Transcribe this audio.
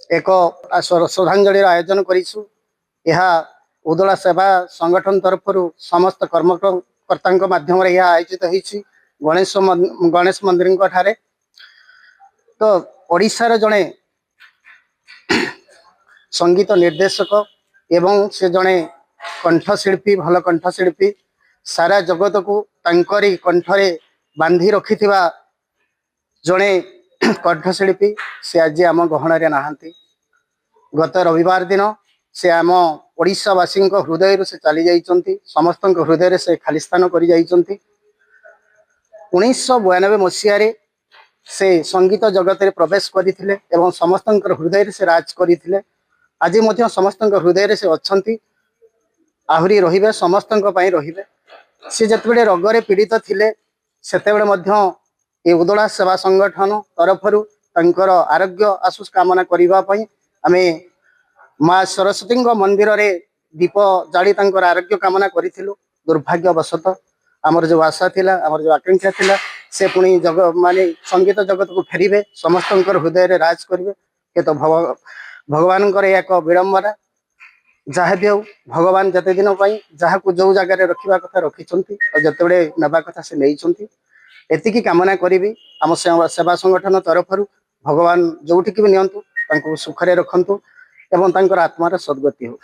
एक श्रद्धांजलि आयोजन करिछु। यह उदला सेवा संगठन तरफ समस्त कर्मकर्ता माध्यम यह आयोजित होइछि गणेश मंदिर ठारे। तो ओडिशार जड़े संगीत निर्देशक एवं से जड़े कंठशिल्पी भल कंठशिल्पी सारा जगत को तांकरी कंठरे बांधी रखि जड़े कंठशिल्पी से आज आम गहन नहांती। गत रविवार दिन से आम ओडिशावासी हृदय से चली जाइछन्ति, समस्त हृदय से खाली स्थान कर जाइछन्ति। 1992 मसीह से संगीत जगत में प्रवेश करथिले एवं समस्त हृदय से राज करथिले। आज मध्य समस्त हृदय से अच्छन्ति, आहुरी रहिबे, समस्त रहिबे। से जतबेले रोगरे पीड़ित थिले सेतेबेले मध्य ए उदला सेवा संगठन तरफरु तांकर आरोग्य आशुष कामना करिबा पई आमे माँ सरस्वती मंदिर रे दीप जाली तांकर आरोग्य कामना करिथिलु। दुर्भाग्यवशत आमर जो आशा थिला, आमर जो आकांक्षा थिला, से पुणी माने संगीत जगत को फेरिबे, समस्त हृदय रे राज करिवे। ये तो भगवान एक विडंबना। जहाँ भी हो भगवान जते दिन जहाँ को जो जगह रखा कथा रखिंट जिते नवा कथा से नहीं एति कामना करी आम सेवा संगठन तरफ भगवान जोटिक भी नियंतु सुखरे रखंतु एवं आत्मार सद्गति हो।